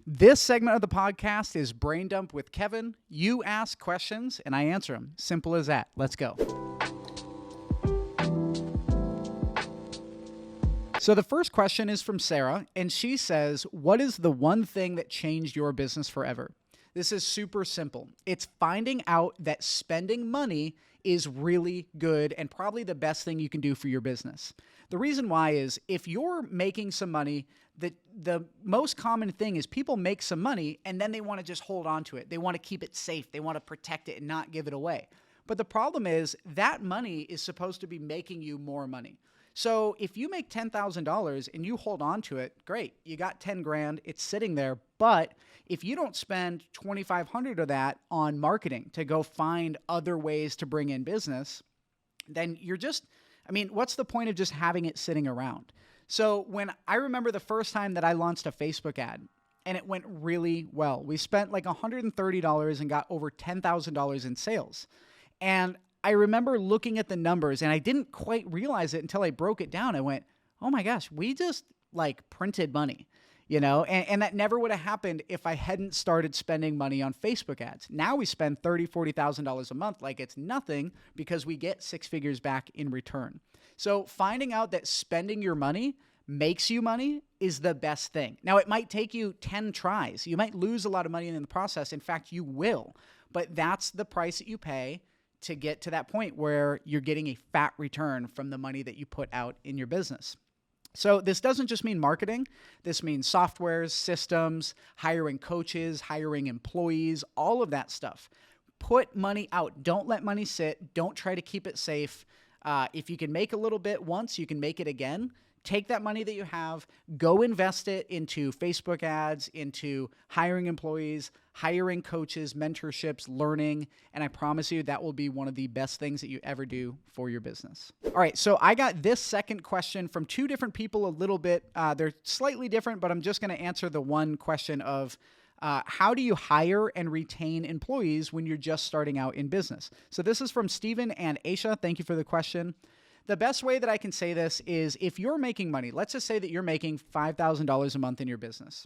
This segment of the podcast is Brain Dump with Kevin. You ask questions and I answer them. Simple as that. Let's go. So the first question is from Sarah, and she says, what is the one thing that changed your business forever? This is super simple. It's finding out that spending money is really good and probably the best thing you can do for your business. The reason why is if you're making some money, the most common thing is people make some money and then they want to just hold on to it. They want to keep it safe. They want to protect it and not give it away. But the problem is that money is supposed to be making you more money. So if you make $10,000 and you hold on to it, great. You got 10 grand, it's sitting there. But if you don't spend 2,500 of that on marketing to go find other ways to bring in business, then you're just, what's the point of just having it sitting around? So when I remember the first time that I launched a Facebook ad and it went really well, we spent like $130 and got over $10,000 in sales. And I remember looking at the numbers and I didn't quite realize it until I broke it down. I went, oh my gosh, we just like printed money, and that never would have happened if I hadn't started spending money on Facebook ads. Now we spend $30,000, $40,000 a month like it's nothing because we get six figures back in return. So finding out that spending your money makes you money is the best thing. Now it might take you 10 tries. You might lose a lot of money in the process. In fact, you will, but that's the price that you pay to get to that point where you're getting a fat return from the money that you put out in your business. So this doesn't just mean marketing. This means softwares, systems, hiring coaches, hiring employees, all of that stuff. Put money out. Don't let money sit. Don't try to keep it safe. If you can make a little bit once, you can make it again. Take that money that you have, go invest it into Facebook ads, into hiring employees, hiring coaches, mentorships, learning, and I promise you that will be one of the best things that you ever do for your business. All right, so I got this second question from two different people a little bit. They're slightly different, but I'm just going to answer the one question of how do you hire and retain employees when you're just starting out in business? So this is from Steven and Aisha. Thank you for the question. The best way that I can say this is if you're making money, let's just say that you're making $5,000 a month in your business.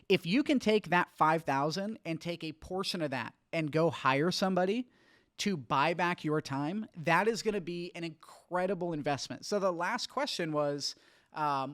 If you can take that $5,000 and take a portion of that and go hire somebody to buy back your time, that is going to be an incredible investment. So the last question was,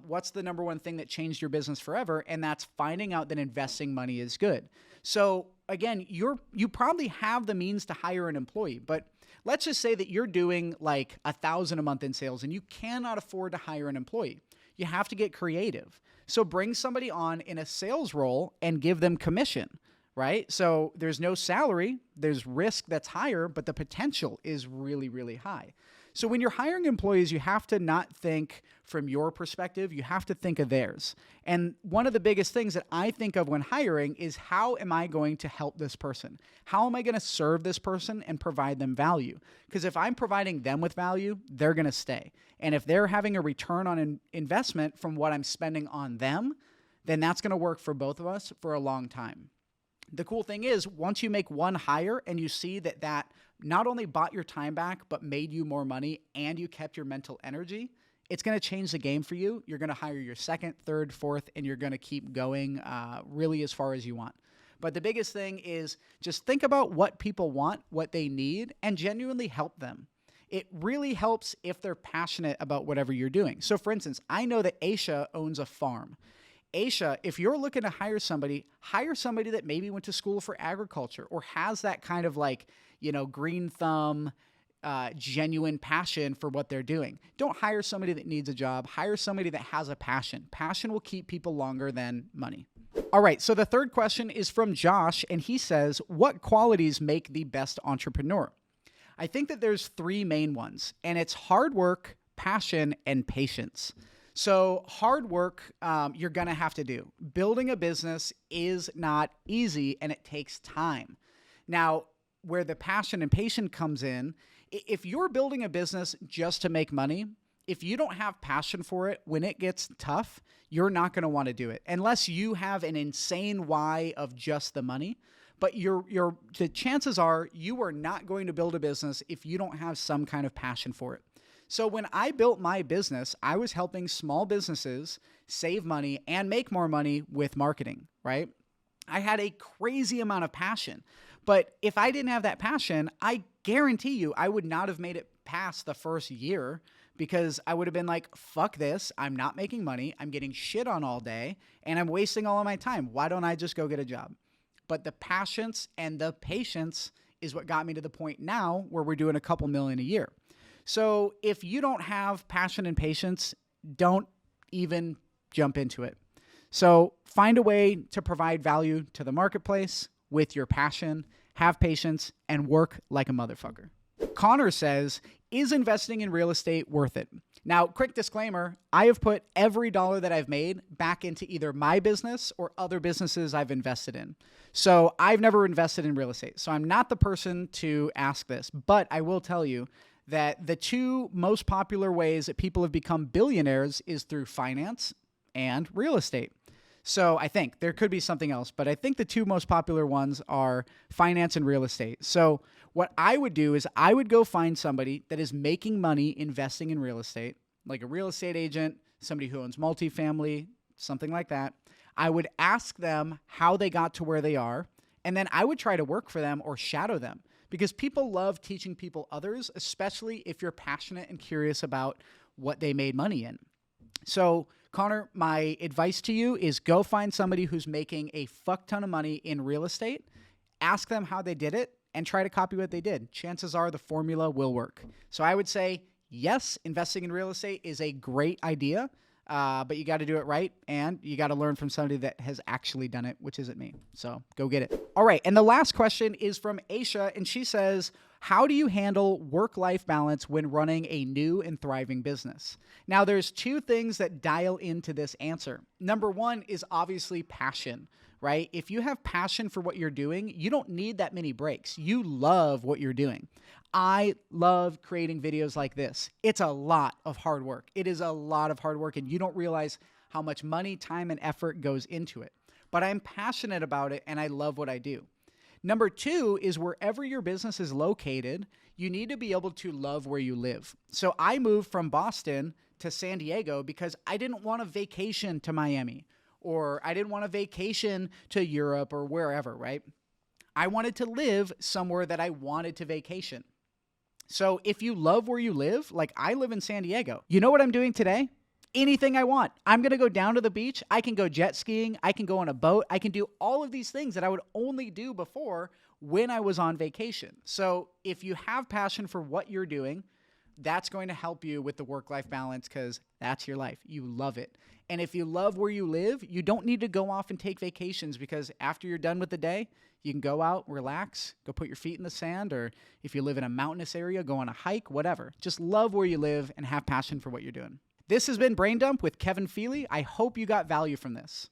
what's the number one thing that changed your business forever? And that's finding out that investing money is good. So again, you probably have the means to hire an employee, but let's just say that you're doing like $1,000 a month in sales and you cannot afford to hire an employee. You have to get creative. So bring somebody on in a sales role and give them commission, right? So there's no salary, there's risk that's higher, but the potential is really, really high. So when you're hiring employees, you have to not think from your perspective, you have to think of theirs. And one of the biggest things that I think of when hiring is how am I going to help this person? How am I going to serve this person and provide them value? Because if I'm providing them with value, they're going to stay. And if they're having a return on an investment from what I'm spending on them, then that's going to work for both of us for a long time. The cool thing is once you make one hire and you see that not only bought your time back, but made you more money and you kept your mental energy, it's going to change the game for you. You're going to hire your second, third, fourth, and you're going to keep going really as far as you want. But the biggest thing is just think about what people want, what they need, and genuinely help them. It really helps if they're passionate about whatever you're doing. So for instance, I know that Aisha owns a farm. Aisha, if you're looking to hire somebody that maybe went to school for agriculture or has that kind of green thumb, genuine passion for what they're doing. Don't hire somebody that needs a job. Hire somebody that has a passion. Passion will keep people longer than money. All right, so the third question is from Josh, and he says, what qualities make the best entrepreneur? I think that there's three main ones, and it's hard work, passion, and patience. So hard work, you're going to have to do. Building a business is not easy and it takes time. Now, where the passion and patience comes in, if you're building a business just to make money, if you don't have passion for it, when it gets tough, you're not going to want to do it unless you have an insane why of just the money. But the chances are you are not going to build a business if you don't have some kind of passion for it. So when I built my business, I was helping small businesses save money and make more money with marketing, right? I had a crazy amount of passion. But if I didn't have that passion, I guarantee you I would not have made it past the first year because I would have been like, fuck this. I'm not making money. I'm getting shit on all day and I'm wasting all of my time. Why don't I just go get a job? But the patience and the patience is what got me to the point now where we're doing a couple million a year. So if you don't have passion and patience, don't even jump into it. So find a way to provide value to the marketplace with your passion, have patience, and work like a motherfucker. Connor says, is investing in real estate worth it? Now, quick disclaimer, I have put every dollar that I've made back into either my business or other businesses I've invested in. So I've never invested in real estate. So I'm not the person to ask this, but I will tell you that the two most popular ways that people have become billionaires is through finance and real estate. So I think there could be something else, but I think the two most popular ones are finance and real estate. So what I would do is I would go find somebody that is making money investing in real estate, like a real estate agent, somebody who owns multifamily, something like that. I would ask them how they got to where they are, and then I would try to work for them or shadow them because people love teaching people others, especially if you're passionate and curious about what they made money in. So Connor, my advice to you is go find somebody who's making a fuck ton of money in real estate, ask them how they did it, and try to copy what they did. Chances are the formula will work. So I would say, yes, investing in real estate is a great idea, but you got to do it right, and you got to learn from somebody that has actually done it, which isn't me. So go get it. All right, and the last question is from Aisha, and she says, how do you handle work-life balance when running a new and thriving business? Now, there's two things that dial into this answer. Number one is obviously passion, right? If you have passion for what you're doing, you don't need that many breaks. You love what you're doing. I love creating videos like this. It's a lot of hard work. It is a lot of hard work, and you don't realize how much money, time, and effort goes into it. But I'm passionate about it, and I love what I do. Number two is wherever your business is located, you need to be able to love where you live. So I moved from Boston to San Diego because I didn't want a vacation to Miami, or I didn't want a vacation to Europe or wherever, right? I wanted to live somewhere that I wanted to vacation. So if you love where you live, like I live in San Diego, you know what I'm doing today? Anything I want. I'm going to go down to the beach. I can go jet skiing. I can go on a boat. I can do all of these things that I would only do before when I was on vacation. So if you have passion for what you're doing, that's going to help you with the work-life balance because that's your life. You love it. And if you love where you live, you don't need to go off and take vacations because after you're done with the day, you can go out, relax, go put your feet in the sand, or if you live in a mountainous area, go on a hike, whatever. Just love where you live and have passion for what you're doing. This has been Brain Dump with Kevin Pheley. I hope you got value from this.